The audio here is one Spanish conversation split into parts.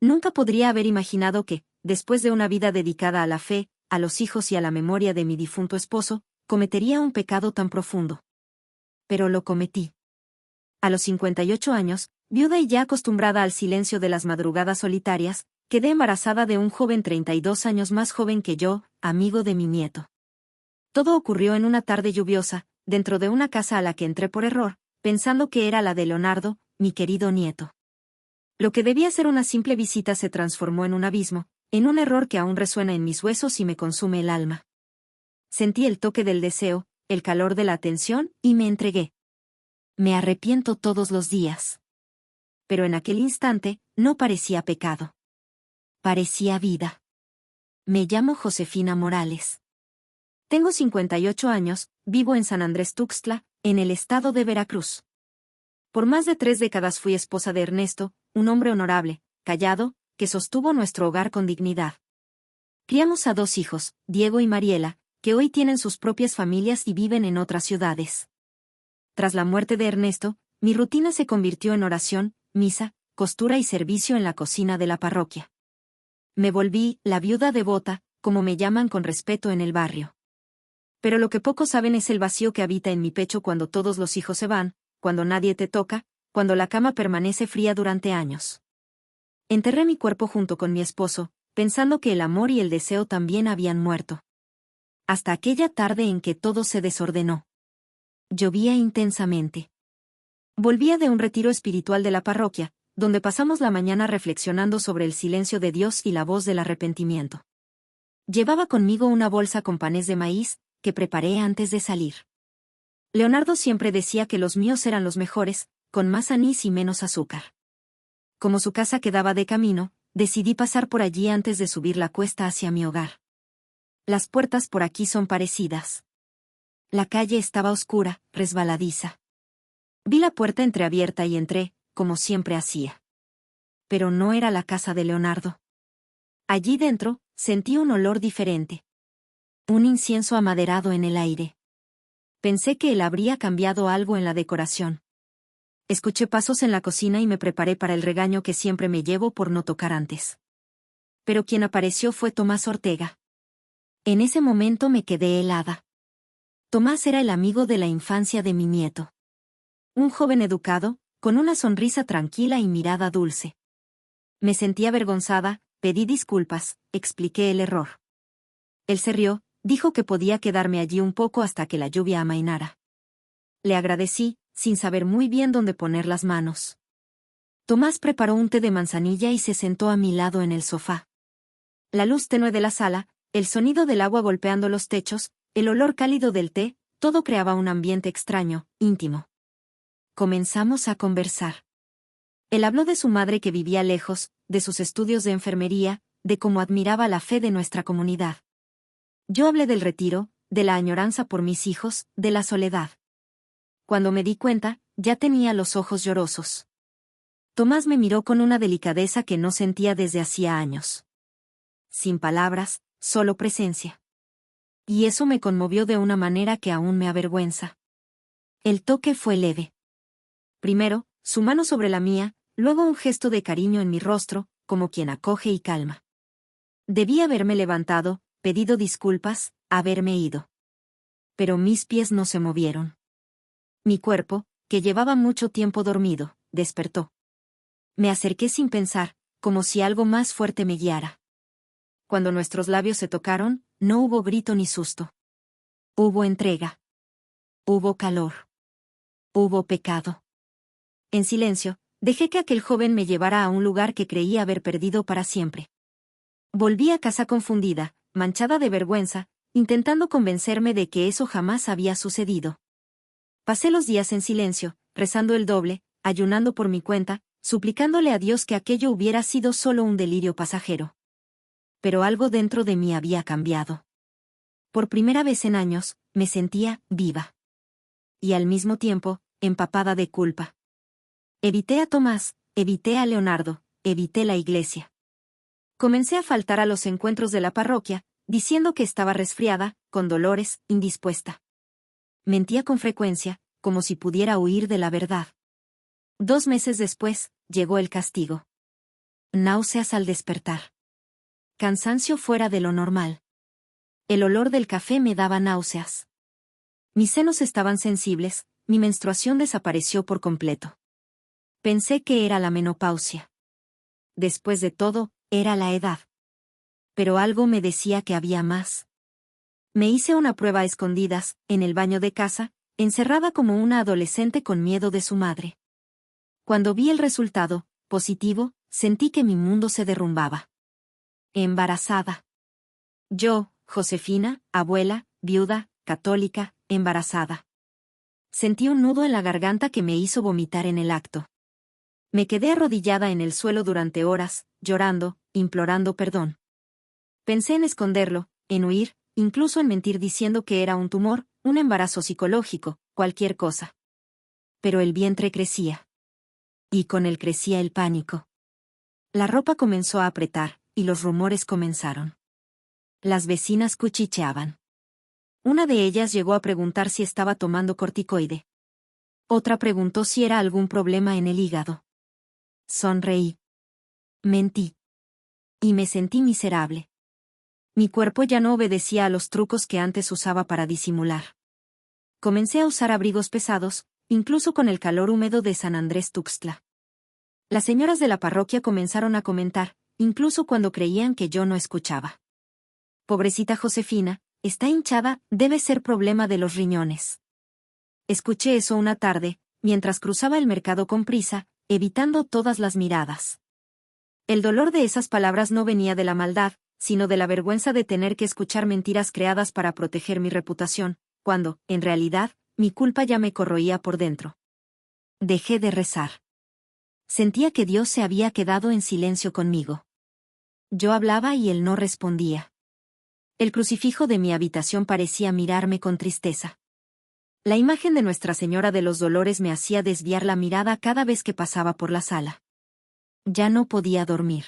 Nunca podría haber imaginado que, después de una vida dedicada a la fe, a los hijos y a la memoria de mi difunto esposo, cometería un pecado tan profundo. Pero lo cometí. A los 58 años, viuda y ya acostumbrada al silencio de las madrugadas solitarias, quedé embarazada de un joven 32 años más joven que yo, amigo de mi nieto. Todo ocurrió en una tarde lluviosa, dentro de una casa a la que entré por error, pensando que era la de Leonardo, mi querido nieto. Lo que debía ser una simple visita se transformó en un abismo, en un error que aún resuena en mis huesos y me consume el alma. Sentí el toque del deseo, el calor de la atención, y me entregué. Me arrepiento todos los días. Pero en aquel instante, no parecía pecado. Parecía vida. Me llamo Josefina Morales. Tengo 58 años, vivo en San Andrés Tuxtla, en el estado de Veracruz. Por más de 3 décadas fui esposa de Ernesto, un hombre honorable, callado, que sostuvo nuestro hogar con dignidad. Criamos a 2 hijos, Diego y Mariela, que hoy tienen sus propias familias y viven en otras ciudades. Tras la muerte de Ernesto, mi rutina se convirtió en oración, misa, costura y servicio en la cocina de la parroquia. Me volví la viuda devota, como me llaman con respeto en el barrio. Pero lo que pocos saben es el vacío que habita en mi pecho cuando todos los hijos se van, cuando nadie te toca, cuando la cama permanece fría durante años. Enterré mi cuerpo junto con mi esposo, pensando que el amor y el deseo también habían muerto. Hasta aquella tarde en que todo se desordenó. Llovía intensamente. Volvía de un retiro espiritual de la parroquia, donde pasamos la mañana reflexionando sobre el silencio de Dios y la voz del arrepentimiento. Llevaba conmigo una bolsa con panes de maíz, que preparé antes de salir. Leonardo siempre decía que los míos eran los mejores, con más anís y menos azúcar. Como su casa quedaba de camino, decidí pasar por allí antes de subir la cuesta hacia mi hogar. Las puertas por aquí son parecidas. La calle estaba oscura, resbaladiza. Vi la puerta entreabierta y entré, como siempre hacía. Pero no era la casa de Leonardo. Allí dentro, sentí un olor diferente. Un incienso amaderado en el aire. Pensé que él habría cambiado algo en la decoración. Escuché pasos en la cocina y me preparé para el regaño que siempre me llevo por no tocar antes. Pero quien apareció fue Tomás Ortega. En ese momento me quedé helada. Tomás era el amigo de la infancia de mi nieto. Un joven educado, con una sonrisa tranquila y mirada dulce. Me sentí avergonzada, pedí disculpas, expliqué el error. Él se rió, dijo que podía quedarme allí un poco hasta que la lluvia amainara. Le agradecí, sin saber muy bien dónde poner las manos. Tomás preparó un té de manzanilla y se sentó a mi lado en el sofá. La luz tenue de la sala, el sonido del agua golpeando los techos, el olor cálido del té, todo creaba un ambiente extraño, íntimo. Comenzamos a conversar. Él habló de su madre que vivía lejos, de sus estudios de enfermería, de cómo admiraba la fe de nuestra comunidad. Yo hablé del retiro, de la añoranza por mis hijos, de la soledad. Cuando me di cuenta, ya tenía los ojos llorosos. Tomás me miró con una delicadeza que no sentía desde hacía años. Sin palabras, solo presencia. Y eso me conmovió de una manera que aún me avergüenza. El toque fue leve. Primero, su mano sobre la mía, luego un gesto de cariño en mi rostro, como quien acoge y calma. Debí haberme levantado, pedido disculpas, haberme ido. Pero mis pies no se movieron. Mi cuerpo, que llevaba mucho tiempo dormido, despertó. Me acerqué sin pensar, como si algo más fuerte me guiara. Cuando nuestros labios se tocaron, no hubo grito ni susto. Hubo entrega. Hubo calor. Hubo pecado. En silencio, dejé que aquel joven me llevara a un lugar que creía haber perdido para siempre. Volví a casa confundida, manchada de vergüenza, intentando convencerme de que eso jamás había sucedido. Pasé los días en silencio, rezando el doble, ayunando por mi cuenta, suplicándole a Dios que aquello hubiera sido solo un delirio pasajero. Pero algo dentro de mí había cambiado. Por primera vez en años, me sentía viva. Y al mismo tiempo, empapada de culpa. Evité a Tomás, evité a Leonardo, evité la iglesia. Comencé a faltar a los encuentros de la parroquia, diciendo que estaba resfriada, con dolores, indispuesta. Mentía con frecuencia, como si pudiera huir de la verdad. 2 meses después, llegó el castigo. Náuseas al despertar. Cansancio fuera de lo normal. El olor del café me daba náuseas. Mis senos estaban sensibles, mi menstruación desapareció por completo. Pensé que era la menopausia. Después de todo, era la edad. Pero algo me decía que había más. Me hice una prueba a escondidas, en el baño de casa, encerrada como una adolescente con miedo de su madre. Cuando vi el resultado, positivo, sentí que mi mundo se derrumbaba. Embarazada. Yo, Josefina, abuela, viuda, católica, embarazada. Sentí un nudo en la garganta que me hizo vomitar en el acto. Me quedé arrodillada en el suelo durante horas, llorando, implorando perdón. Pensé en esconderlo, en huir, incluso en mentir diciendo que era un tumor, un embarazo psicológico, cualquier cosa. Pero el vientre crecía. Y con él crecía el pánico. La ropa comenzó a apretar, y los rumores comenzaron. Las vecinas cuchicheaban. Una de ellas llegó a preguntar si estaba tomando corticoide. Otra preguntó si era algún problema en el hígado. Sonreí. Mentí. Y me sentí miserable. Mi cuerpo ya no obedecía a los trucos que antes usaba para disimular. Comencé a usar abrigos pesados, incluso con el calor húmedo de San Andrés Tuxtla. Las señoras de la parroquia comenzaron a comentar, incluso cuando creían que yo no escuchaba. Pobrecita Josefina, está hinchada, debe ser problema de los riñones. Escuché eso una tarde, mientras cruzaba el mercado con prisa, evitando todas las miradas. El dolor de esas palabras no venía de la maldad, sino de la vergüenza de tener que escuchar mentiras creadas para proteger mi reputación, cuando, en realidad, mi culpa ya me corroía por dentro. Dejé de rezar. Sentía que Dios se había quedado en silencio conmigo. Yo hablaba y él no respondía. El crucifijo de mi habitación parecía mirarme con tristeza. La imagen de Nuestra Señora de los Dolores me hacía desviar la mirada cada vez que pasaba por la sala. Ya no podía dormir.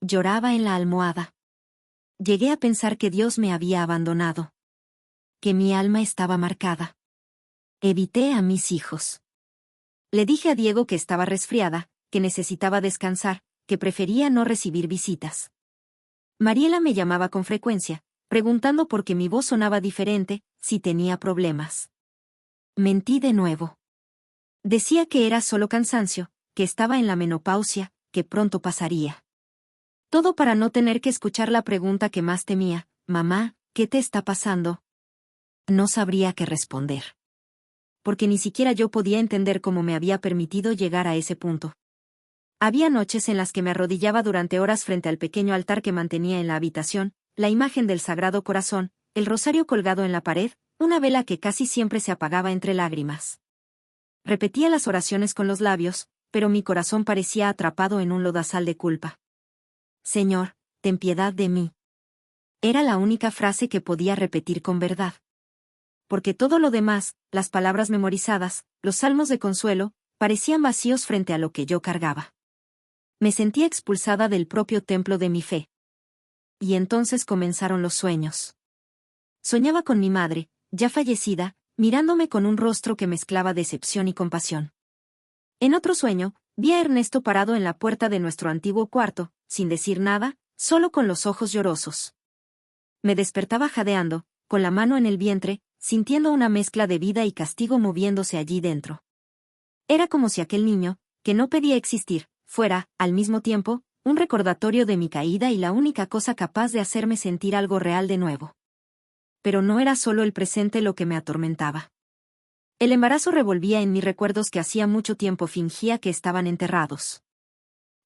Lloraba en la almohada. Llegué a pensar que Dios me había abandonado. Que mi alma estaba marcada. Evité a mis hijos. Le dije a Diego que estaba resfriada, que necesitaba descansar, que prefería no recibir visitas. Mariela me llamaba con frecuencia, preguntando por qué mi voz sonaba diferente, si tenía problemas. Mentí de nuevo. Decía que era solo cansancio, que estaba en la menopausia, que pronto pasaría. Todo para no tener que escuchar la pregunta que más temía: mamá, ¿qué te está pasando? No sabría qué responder. Porque ni siquiera yo podía entender cómo me había permitido llegar a ese punto. Había noches en las que me arrodillaba durante horas frente al pequeño altar que mantenía en la habitación, la imagen del Sagrado Corazón, el rosario colgado en la pared, una vela que casi siempre se apagaba entre lágrimas. Repetía las oraciones con los labios, pero mi corazón parecía atrapado en un lodazal de culpa. Señor, ten piedad de mí. Era la única frase que podía repetir con verdad. Porque todo lo demás, las palabras memorizadas, los salmos de consuelo, parecían vacíos frente a lo que yo cargaba. Me sentía expulsada del propio templo de mi fe. Y entonces comenzaron los sueños. Soñaba con mi madre, ya fallecida, mirándome con un rostro que mezclaba decepción y compasión. En otro sueño, vi a Ernesto parado en la puerta de nuestro antiguo cuarto, sin decir nada, solo con los ojos llorosos. Me despertaba jadeando, con la mano en el vientre, sintiendo una mezcla de vida y castigo moviéndose allí dentro. Era como si aquel niño, que no pedía existir, fuera, al mismo tiempo, un recordatorio de mi caída y la única cosa capaz de hacerme sentir algo real de nuevo. Pero no era solo el presente lo que me atormentaba. El embarazo revolvía en mis recuerdos que hacía mucho tiempo fingía que estaban enterrados.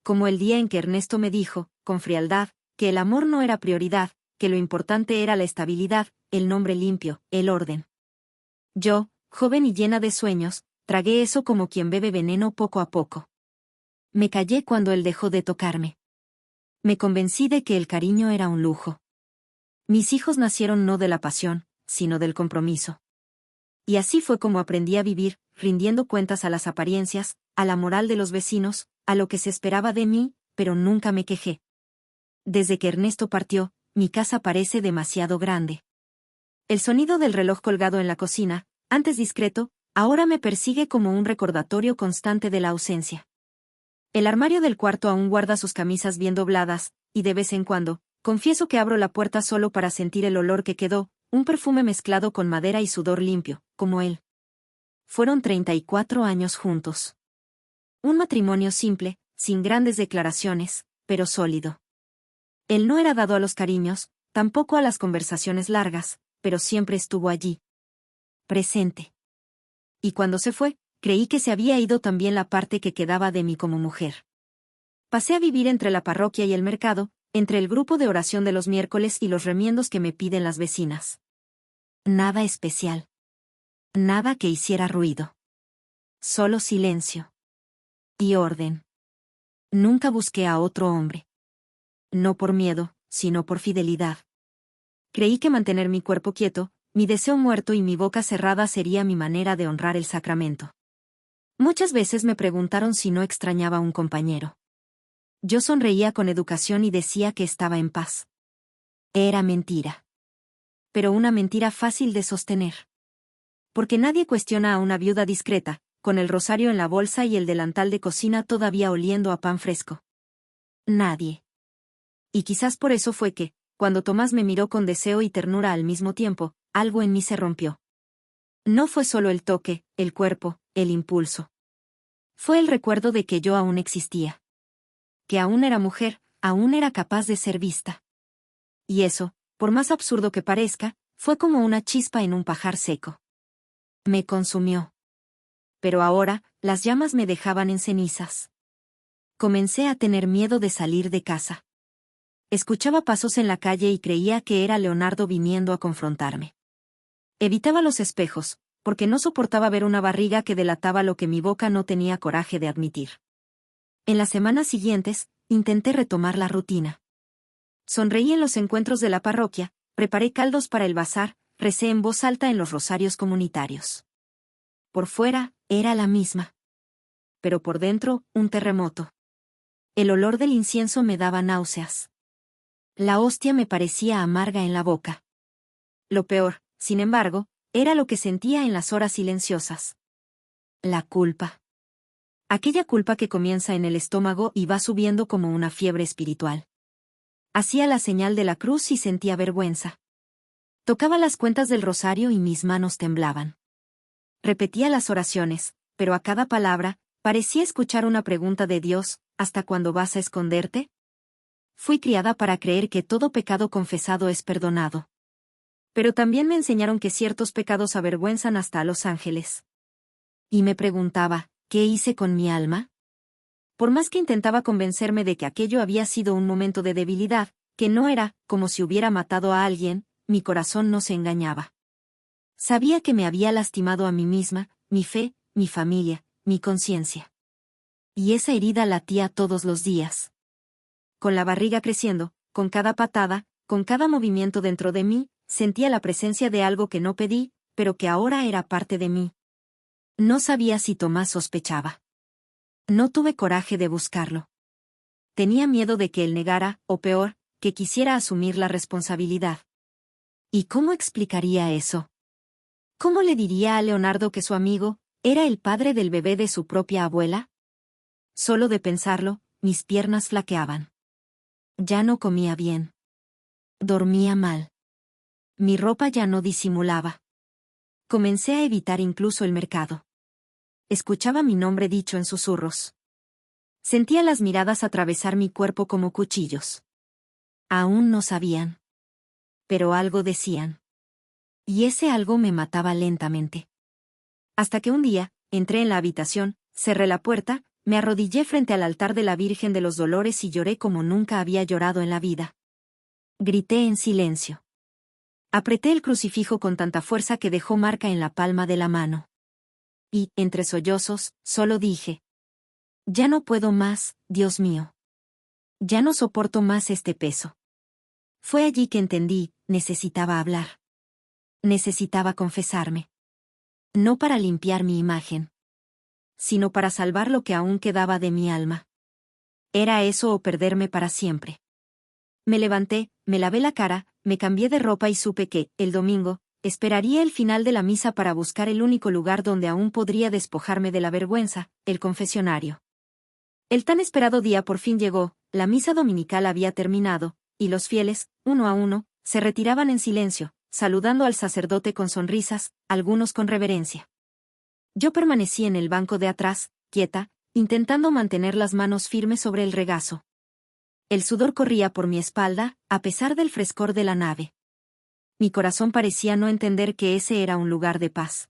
Como el día en que Ernesto me dijo, con frialdad, que el amor no era prioridad, que lo importante era la estabilidad, el nombre limpio, el orden. Yo, joven y llena de sueños, tragué eso como quien bebe veneno poco a poco. Me callé cuando él dejó de tocarme. Me convencí de que el cariño era un lujo. Mis hijos nacieron no de la pasión, sino del compromiso. Y así fue como aprendí a vivir, rindiendo cuentas a las apariencias, a la moral de los vecinos, a lo que se esperaba de mí, pero nunca me quejé. Desde que Ernesto partió, mi casa parece demasiado grande. El sonido del reloj colgado en la cocina, antes discreto, ahora me persigue como un recordatorio constante de la ausencia. El armario del cuarto aún guarda sus camisas bien dobladas, y de vez en cuando, confieso que abro la puerta solo para sentir el olor que quedó, un perfume mezclado con madera y sudor limpio, como él. Fueron 34 años juntos. Un matrimonio simple, sin grandes declaraciones, pero sólido. Él no era dado a los cariños, tampoco a las conversaciones largas, pero siempre estuvo allí. Presente. Y cuando se fue, creí que se había ido también la parte que quedaba de mí como mujer. Pasé a vivir entre la parroquia y el mercado, entre el grupo de oración de los miércoles y los remiendos que me piden las vecinas. Nada especial. Nada que hiciera ruido. Solo silencio. Y orden. Nunca busqué a otro hombre. No por miedo, sino por fidelidad. Creí que mantener mi cuerpo quieto, mi deseo muerto y mi boca cerrada sería mi manera de honrar el sacramento. Muchas veces me preguntaron si no extrañaba a un compañero. Yo sonreía con educación y decía que estaba en paz. Era mentira. Pero una mentira fácil de sostener. Porque nadie cuestiona a una viuda discreta, con el rosario en la bolsa y el delantal de cocina todavía oliendo a pan fresco. Nadie. Y quizás por eso fue que, cuando Tomás me miró con deseo y ternura al mismo tiempo, algo en mí se rompió. No fue solo el toque, el cuerpo, el impulso. Fue el recuerdo de que yo aún existía. Que aún era mujer, aún era capaz de ser vista. Y eso, por más absurdo que parezca, fue como una chispa en un pajar seco. Me consumió. Pero ahora, las llamas me dejaban en cenizas. Comencé a tener miedo de salir de casa. Escuchaba pasos en la calle y creía que era Leonardo viniendo a confrontarme. Evitaba los espejos, porque no soportaba ver una barriga que delataba lo que mi boca no tenía coraje de admitir. En las semanas siguientes, intenté retomar la rutina. Sonreí en los encuentros de la parroquia, preparé caldos para el bazar, recé en voz alta en los rosarios comunitarios. Por fuera, era la misma. Pero por dentro, un terremoto. El olor del incienso me daba náuseas. La hostia me parecía amarga en la boca. Lo peor, sin embargo, era lo que sentía en las horas silenciosas. La culpa. Aquella culpa que comienza en el estómago y va subiendo como una fiebre espiritual. Hacía la señal de la cruz y sentía vergüenza. Tocaba las cuentas del rosario y mis manos temblaban. Repetía las oraciones, pero a cada palabra, parecía escuchar una pregunta de Dios: ¿hasta cuándo vas a esconderte? Fui criada para creer que todo pecado confesado es perdonado. Pero también me enseñaron que ciertos pecados avergüenzan hasta a los ángeles. Y me preguntaba, ¿qué hice con mi alma? Por más que intentaba convencerme de que aquello había sido un momento de debilidad, que no era como si hubiera matado a alguien, mi corazón no se engañaba. Sabía que me había lastimado a mí misma, mi fe, mi familia, mi conciencia. Y esa herida latía todos los días. Con la barriga creciendo, con cada patada, con cada movimiento dentro de mí, sentía la presencia de algo que no pedí, pero que ahora era parte de mí. No sabía si Tomás sospechaba. No tuve coraje de buscarlo. Tenía miedo de que él negara, o peor, que quisiera asumir la responsabilidad. ¿Y cómo explicaría eso? ¿Cómo le diría a Leonardo que su amigo era el padre del bebé de su propia abuela? Solo de pensarlo, mis piernas flaqueaban. Ya no comía bien. Dormía mal. Mi ropa ya no disimulaba. Comencé a evitar incluso el mercado. Escuchaba mi nombre dicho en susurros. Sentía las miradas atravesar mi cuerpo como cuchillos. Aún no sabían. Pero algo decían. Y ese algo me mataba lentamente. Hasta que un día, entré en la habitación, cerré la puerta, me arrodillé frente al altar de la Virgen de los Dolores y lloré como nunca había llorado en la vida. Grité en silencio. Apreté el crucifijo con tanta fuerza que dejó marca en la palma de la mano. Y, entre sollozos, solo dije: ya no puedo más, Dios mío. Ya no soporto más este peso. Fue allí que entendí, necesitaba hablar. Necesitaba confesarme. No para limpiar mi imagen, sino para salvar lo que aún quedaba de mi alma. Era eso o perderme para siempre. Me levanté, me lavé la cara, me cambié de ropa y supe que, el domingo, esperaría el final de la misa para buscar el único lugar donde aún podría despojarme de la vergüenza, el confesionario. El tan esperado día por fin llegó, la misa dominical había terminado, y los fieles, uno a uno, se retiraban en silencio, saludando al sacerdote con sonrisas, algunos con reverencia. Yo permanecí en el banco de atrás, quieta, intentando mantener las manos firmes sobre el regazo. El sudor corría por mi espalda, a pesar del frescor de la nave. Mi corazón parecía no entender que ese era un lugar de paz.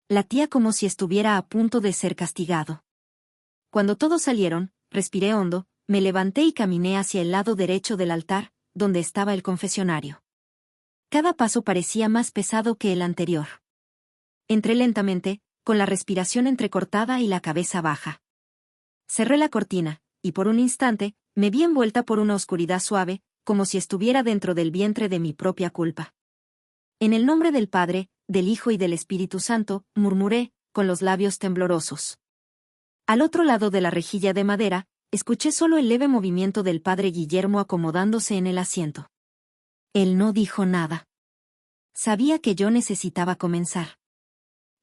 Latía como si estuviera a punto de ser castigado. Cuando todos salieron, respiré hondo, me levanté y caminé hacia el lado derecho del altar, donde estaba el confesionario. Cada paso parecía más pesado que el anterior. Entré lentamente, con la respiración entrecortada y la cabeza baja. Cerré la cortina, y por un instante, me vi envuelta por una oscuridad suave, como si estuviera dentro del vientre de mi propia culpa. En el nombre del Padre, del Hijo y del Espíritu Santo, murmuré, con los labios temblorosos. Al otro lado de la rejilla de madera, escuché solo el leve movimiento del padre Guillermo acomodándose en el asiento. Él no dijo nada. Sabía que yo necesitaba comenzar.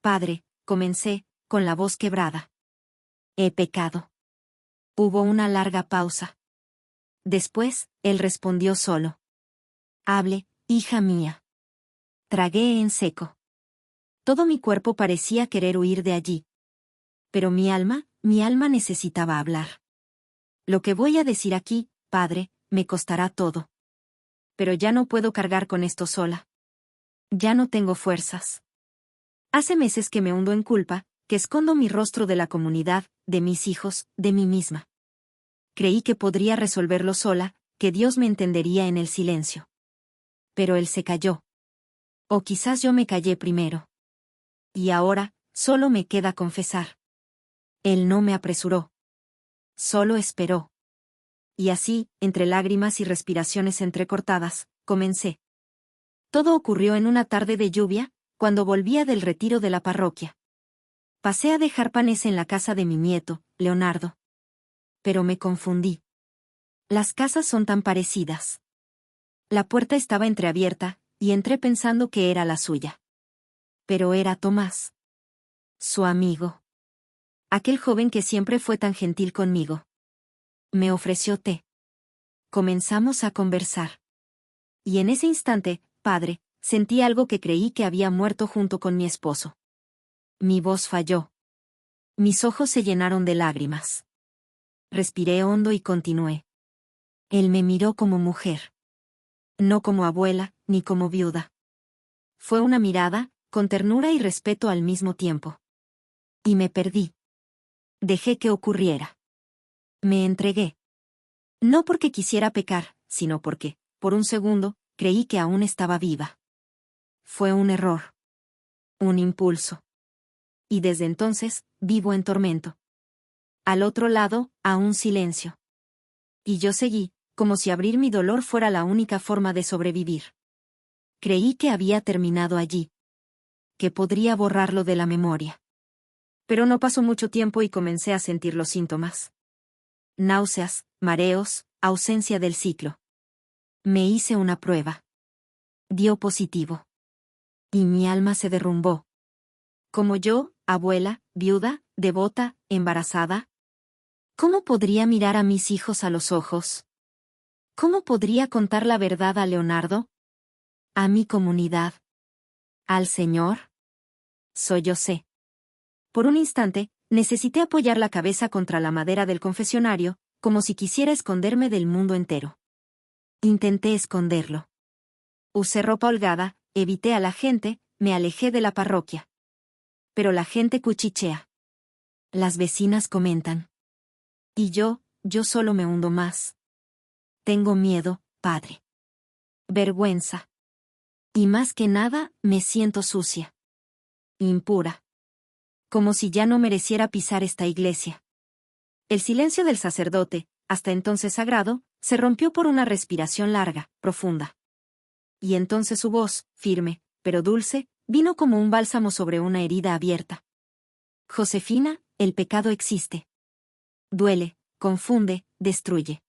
Padre, comencé, con la voz quebrada. He pecado. Hubo una larga pausa. Después, él respondió solo. Hable, hija mía. Tragué en seco. Todo mi cuerpo parecía querer huir de allí. Pero mi alma necesitaba hablar. Lo que voy a decir aquí, padre, me costará todo. Pero ya no puedo cargar con esto sola. Ya no tengo fuerzas. Hace meses que me hundo en culpa, que escondo mi rostro de la comunidad, de mis hijos, de mí misma. Creí que podría resolverlo sola, que Dios me entendería en el silencio. Pero él se calló. O quizás yo me callé primero. Y ahora, solo me queda confesar. Él no me apresuró. Solo esperó. Y así, entre lágrimas y respiraciones entrecortadas, comencé. Todo ocurrió en una tarde de lluvia, cuando volvía del retiro de la parroquia. Pasé a dejar panes en la casa de mi nieto, Leonardo. Pero me confundí. Las casas son tan parecidas. La puerta estaba entreabierta, y entré pensando que era la suya. Pero era Tomás. Su amigo. Aquel joven que siempre fue tan gentil conmigo. Me ofreció té. Comenzamos a conversar. Y en ese instante, padre, sentí algo que creí que había muerto junto con mi esposo. Mi voz falló. Mis ojos se llenaron de lágrimas. Respiré hondo y continué. Él me miró como mujer. No como abuela, ni como viuda. Fue una mirada, con ternura y respeto al mismo tiempo. Y me perdí. Dejé que ocurriera. Me entregué. No porque quisiera pecar, sino porque, por un segundo, creí que aún estaba viva. Fue un error. Un impulso. Y desde entonces, vivo en tormento. Al otro lado, aún silencio. Y yo seguí, como si abrir mi dolor fuera la única forma de sobrevivir. Creí que había terminado allí. Que podría borrarlo de la memoria. Pero no pasó mucho tiempo y comencé a sentir los síntomas. Náuseas, mareos, ausencia del ciclo. Me hice una prueba. Dio positivo. Y mi alma se derrumbó. Como yo, abuela, viuda, devota, embarazada. ¿Cómo podría mirar a mis hijos a los ojos? ¿Cómo podría contar la verdad a Leonardo? ¿A mi comunidad? ¿Al Señor? Sollocé. Por un instante, necesité apoyar la cabeza contra la madera del confesionario, como si quisiera esconderme del mundo entero. Intenté esconderlo. Usé ropa holgada, evité a la gente, me alejé de la parroquia. Pero la gente cuchichea. Las vecinas comentan. Y yo solo me hundo más. Tengo miedo, padre. Vergüenza. Y más que nada, me siento sucia. Impura. Como si ya no mereciera pisar esta iglesia. El silencio del sacerdote, hasta entonces sagrado, se rompió por una respiración larga, profunda. Y entonces su voz, firme, pero dulce, vino como un bálsamo sobre una herida abierta. Josefina, el pecado existe. Duele, confunde, destruye.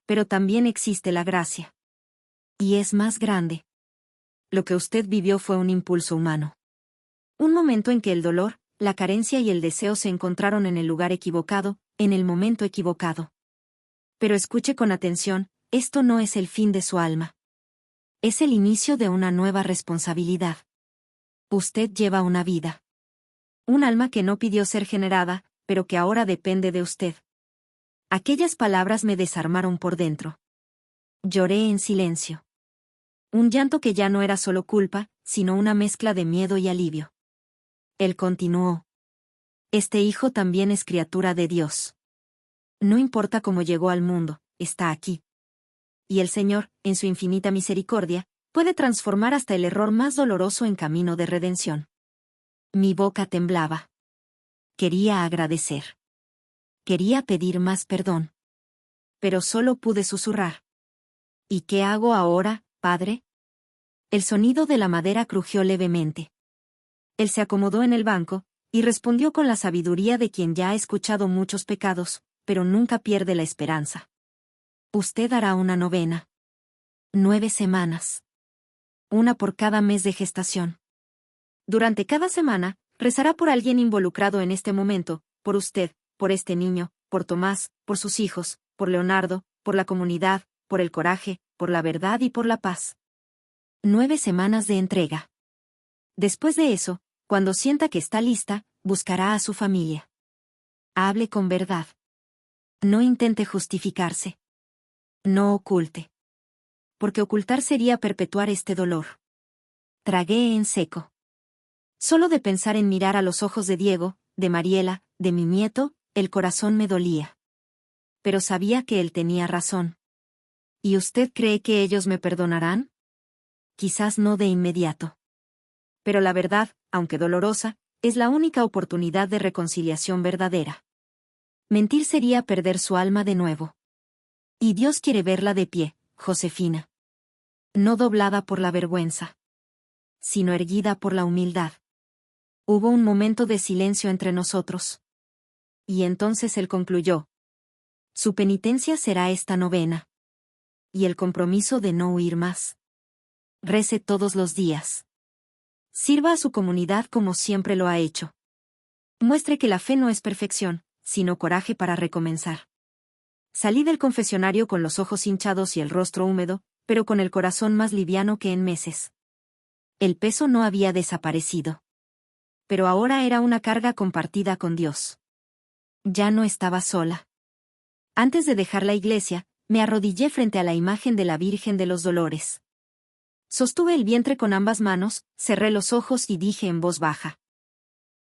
Pero también existe la gracia. Y es más grande. Lo que usted vivió fue un impulso humano. Un momento en que el dolor, la carencia y el deseo se encontraron en el lugar equivocado, en el momento equivocado. Pero escuche con atención, esto no es el fin de su alma. Es el inicio de una nueva responsabilidad. Usted lleva una vida. Un alma que no pidió ser generada, pero que ahora depende de usted. Aquellas palabras me desarmaron por dentro. Lloré en silencio. Un llanto que ya no era solo culpa, sino una mezcla de miedo y alivio. Él continuó. Este hijo también es criatura de Dios. No importa cómo llegó al mundo, está aquí. Y el Señor, en su infinita misericordia, puede transformar hasta el error más doloroso en camino de redención. Mi boca temblaba. Quería agradecer. Quería pedir más perdón. Pero solo pude susurrar. ¿Y qué hago ahora, padre? El sonido de la madera crujió levemente. Él se acomodó en el banco, y respondió con la sabiduría de quien ya ha escuchado muchos pecados, pero nunca pierde la esperanza. Usted hará una novena. 9 semanas. Una por cada mes de gestación. Durante cada semana, rezará por alguien involucrado en este momento, por usted, por este niño, por Tomás, por sus hijos, por Leonardo, por la comunidad, por el coraje, por la verdad y por la paz. 9 semanas de entrega. Después de eso, cuando sienta que está lista, buscará a su familia. Hable con verdad. No intente justificarse. No oculte. Porque ocultar sería perpetuar este dolor. Tragué en seco. Solo de pensar en mirar a los ojos de Diego, de Mariela, de mi nieto, el corazón me dolía. Pero sabía que él tenía razón. ¿Y usted cree que ellos me perdonarán? Quizás no de inmediato. Pero la verdad, aunque dolorosa, es la única oportunidad de reconciliación verdadera. Mentir sería perder su alma de nuevo. Y Dios quiere verla de pie, Josefina. No doblada por la vergüenza, sino erguida por la humildad. Hubo un momento de silencio entre nosotros. Y entonces él concluyó. Su penitencia será esta novena. Y el compromiso de no huir más. Rece todos los días. Sirva a su comunidad como siempre lo ha hecho. Muestre que la fe no es perfección, sino coraje para recomenzar. Salí del confesionario con los ojos hinchados y el rostro húmedo, pero con el corazón más liviano que en meses. El peso no había desaparecido. Pero ahora era una carga compartida con Dios. Ya no estaba sola. Antes de dejar la iglesia, me arrodillé frente a la imagen de la Virgen de los Dolores. Sostuve el vientre con ambas manos, cerré los ojos y dije en voz baja.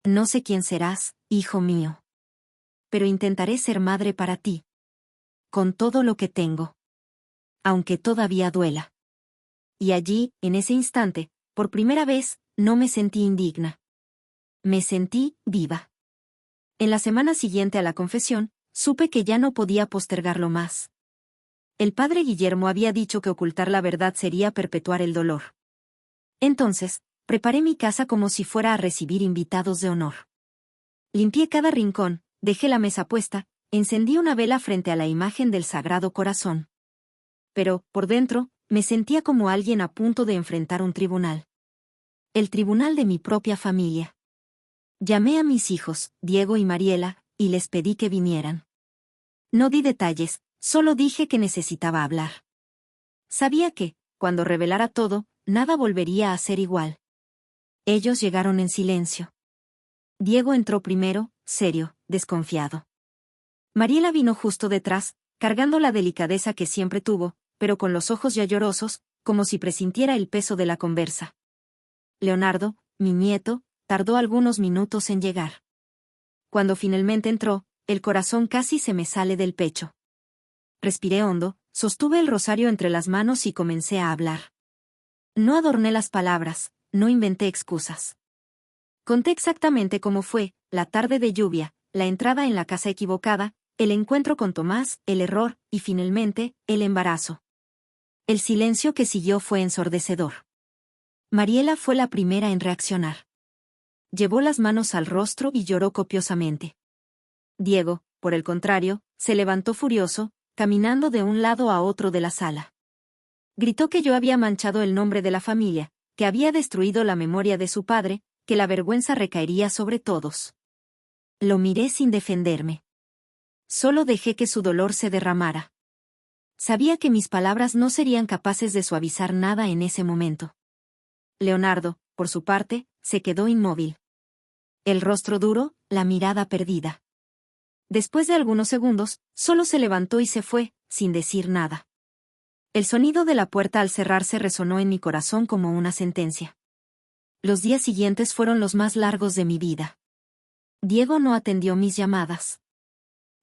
No sé quién serás, hijo mío. Pero intentaré ser madre para ti. Con todo lo que tengo. Aunque todavía duela. Y allí, en ese instante, por primera vez, no me sentí indigna. Me sentí viva. En la semana siguiente a la confesión, supe que ya no podía postergarlo más. El padre Guillermo había dicho que ocultar la verdad sería perpetuar el dolor. Entonces, preparé mi casa como si fuera a recibir invitados de honor. Limpié cada rincón, dejé la mesa puesta, encendí una vela frente a la imagen del Sagrado Corazón. Pero, por dentro, me sentía como alguien a punto de enfrentar un tribunal. El tribunal de mi propia familia. Llamé a mis hijos, Diego y Mariela, y les pedí que vinieran. No di detalles, solo dije que necesitaba hablar. Sabía que, cuando revelara todo, nada volvería a ser igual. Ellos llegaron en silencio. Diego entró primero, serio, desconfiado. Mariela vino justo detrás, cargando la delicadeza que siempre tuvo, pero con los ojos ya llorosos, como si presintiera el peso de la conversa. Leonardo, mi nieto, tardó algunos minutos en llegar. Cuando finalmente entró, el corazón casi se me sale del pecho. Respiré hondo, sostuve el rosario entre las manos y comencé a hablar. No adorné las palabras, no inventé excusas. Conté exactamente cómo fue, la tarde de lluvia, la entrada en la casa equivocada, el encuentro con Tomás, el error, y finalmente, el embarazo. El silencio que siguió fue ensordecedor. Mariela fue la primera en reaccionar. Llevó las manos al rostro y lloró copiosamente. Diego, por el contrario, se levantó furioso, caminando de un lado a otro de la sala. Gritó que yo había manchado el nombre de la familia, que había destruido la memoria de su padre, que la vergüenza recaería sobre todos. Lo miré sin defenderme. Solo dejé que su dolor se derramara. Sabía que mis palabras no serían capaces de suavizar nada en ese momento. Leonardo, por su parte, se quedó inmóvil. El rostro duro, la mirada perdida. Después de algunos segundos, solo se levantó y se fue, sin decir nada. El sonido de la puerta al cerrarse resonó en mi corazón como una sentencia. Los días siguientes fueron los más largos de mi vida. Diego no atendió mis llamadas.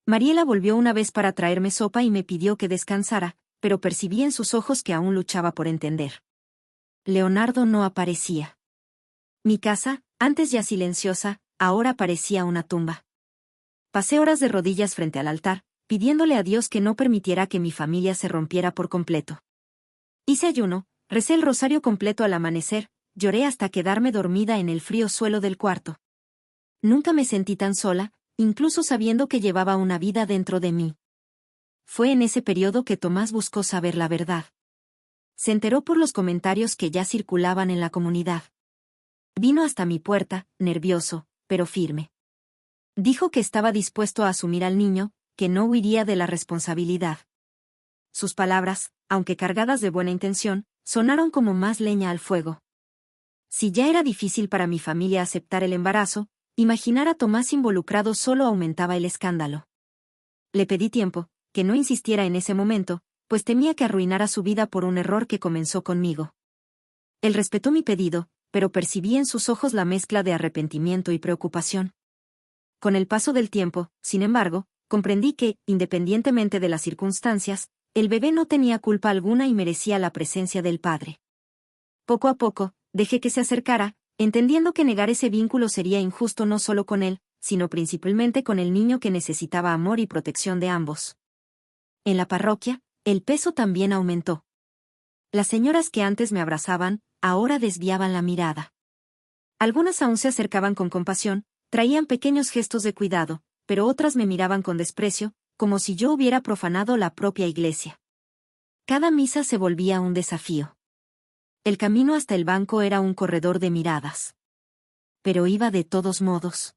Mariela volvió una vez para traerme sopa y me pidió que descansara, pero percibí en sus ojos que aún luchaba por entender. Leonardo no aparecía. Mi casa, antes ya silenciosa, ahora parecía una tumba. Pasé horas de rodillas frente al altar, pidiéndole a Dios que no permitiera que mi familia se rompiera por completo. Hice ayuno, recé el rosario completo al amanecer, lloré hasta quedarme dormida en el frío suelo del cuarto. Nunca me sentí tan sola, incluso sabiendo que llevaba una vida dentro de mí. Fue en ese periodo que Tomás buscó saber la verdad. Se enteró por los comentarios que ya circulaban en la comunidad. Vino hasta mi puerta, nervioso, pero firme. Dijo que estaba dispuesto a asumir al niño, que no huiría de la responsabilidad. Sus palabras, aunque cargadas de buena intención, sonaron como más leña al fuego. Si ya era difícil para mi familia aceptar el embarazo, imaginar a Tomás involucrado solo aumentaba el escándalo. Le pedí tiempo, que no insistiera en ese momento, pues temía que arruinara su vida por un error que comenzó conmigo. Él respetó mi pedido, pero percibí en sus ojos la mezcla de arrepentimiento y preocupación. Con el paso del tiempo, sin embargo, comprendí que, independientemente de las circunstancias, el bebé no tenía culpa alguna y merecía la presencia del padre. Poco a poco, dejé que se acercara, entendiendo que negar ese vínculo sería injusto no solo con él, sino principalmente con el niño que necesitaba amor y protección de ambos. En la parroquia, el peso también aumentó. Las señoras que antes me abrazaban, ahora desviaban la mirada. Algunas aún se acercaban con compasión, traían pequeños gestos de cuidado, pero otras me miraban con desprecio, como si yo hubiera profanado la propia iglesia. Cada misa se volvía un desafío. El camino hasta el banco era un corredor de miradas. Pero iba de todos modos.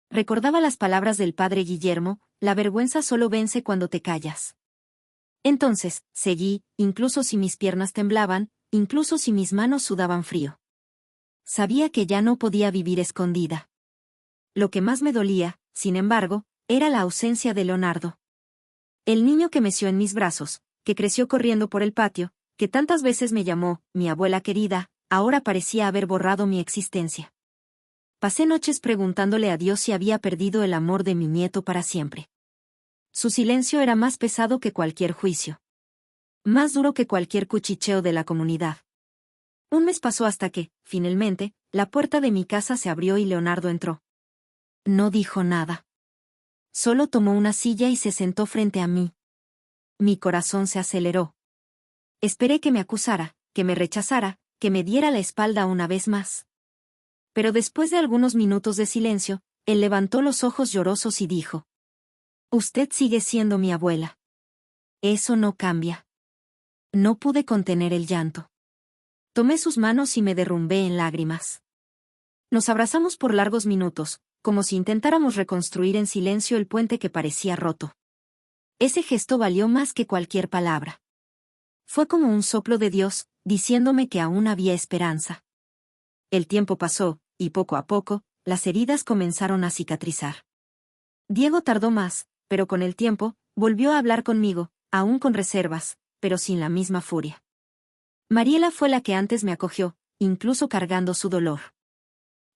Recordaba las palabras del padre Guillermo: la vergüenza solo vence cuando te callas. Entonces, seguí, incluso si mis piernas temblaban, incluso si mis manos sudaban frío. Sabía que ya no podía vivir escondida. Lo que más me dolía, sin embargo, era la ausencia de Leonardo. El niño que meció en mis brazos, que creció corriendo por el patio, que tantas veces me llamó, mi abuela querida, ahora parecía haber borrado mi existencia. Pasé noches preguntándole a Dios si había perdido el amor de mi nieto para siempre. Su silencio era más pesado que cualquier juicio. Más duro que cualquier cuchicheo de la comunidad. Un mes pasó hasta que, finalmente, la puerta de mi casa se abrió y Leonardo entró. No dijo nada. Solo tomó una silla y se sentó frente a mí. Mi corazón se aceleró. Esperé que me acusara, que me rechazara, que me diera la espalda una vez más. Pero después de algunos minutos de silencio, él levantó los ojos llorosos y dijo: «Usted sigue siendo mi abuela. Eso no cambia». No pude contener el llanto. Tomé sus manos y me derrumbé en lágrimas. Nos abrazamos por largos minutos, como si intentáramos reconstruir en silencio el puente que parecía roto. Ese gesto valió más que cualquier palabra. Fue como un soplo de Dios, diciéndome que aún había esperanza. El tiempo pasó, y poco a poco, las heridas comenzaron a cicatrizar. Diego tardó más, pero con el tiempo, volvió a hablar conmigo, aún con reservas, pero sin la misma furia. Mariela fue la que antes me acogió, incluso cargando su dolor.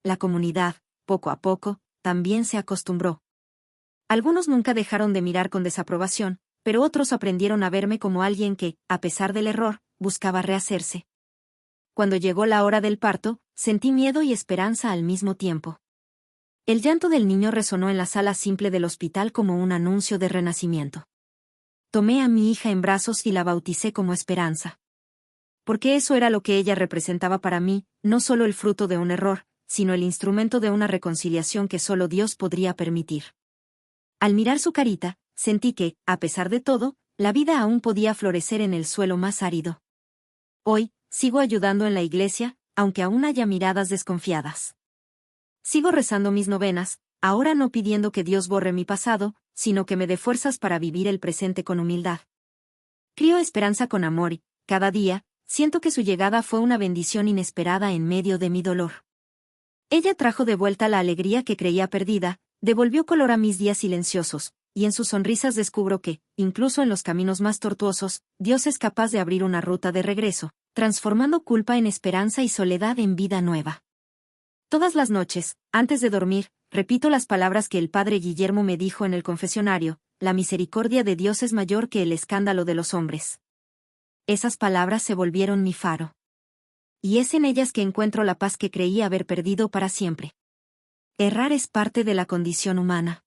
La comunidad, poco a poco, también se acostumbró. Algunos nunca dejaron de mirar con desaprobación, pero otros aprendieron a verme como alguien que, a pesar del error, buscaba rehacerse. Cuando llegó la hora del parto, sentí miedo y esperanza al mismo tiempo. El llanto del niño resonó en la sala simple del hospital como un anuncio de renacimiento. Tomé a mi hija en brazos y la bauticé como Esperanza. Porque eso era lo que ella representaba para mí, no solo el fruto de un error, sino el instrumento de una reconciliación que solo Dios podría permitir. Al mirar su carita, sentí que, a pesar de todo, la vida aún podía florecer en el suelo más árido. Hoy, sigo ayudando en la iglesia, aunque aún haya miradas desconfiadas. Sigo rezando mis novenas, ahora no pidiendo que Dios borre mi pasado, sino que me dé fuerzas para vivir el presente con humildad. Crío esperanza con amor y, cada día, siento que su llegada fue una bendición inesperada en medio de mi dolor. Ella trajo de vuelta la alegría que creía perdida, devolvió color a mis días silenciosos, y en sus sonrisas descubro que, incluso en los caminos más tortuosos, Dios es capaz de abrir una ruta de regreso, transformando culpa en esperanza y soledad en vida nueva. Todas las noches, antes de dormir, repito las palabras que el padre Guillermo me dijo en el confesionario: la misericordia de Dios es mayor que el escándalo de los hombres. Esas palabras se volvieron mi faro. Y es en ellas que encuentro la paz que creí haber perdido para siempre. Errar es parte de la condición humana.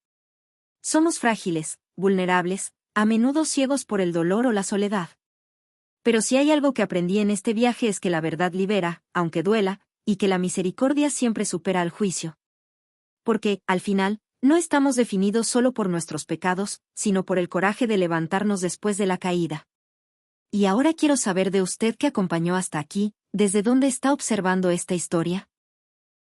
Somos frágiles, vulnerables, a menudo ciegos por el dolor o la soledad. Pero si hay algo que aprendí en este viaje es que la verdad libera, aunque duela, y que la misericordia siempre supera al juicio. Porque, al final, no estamos definidos solo por nuestros pecados, sino por el coraje de levantarnos después de la caída. Y ahora quiero saber de usted que acompañó hasta aquí, ¿desde dónde está observando esta historia?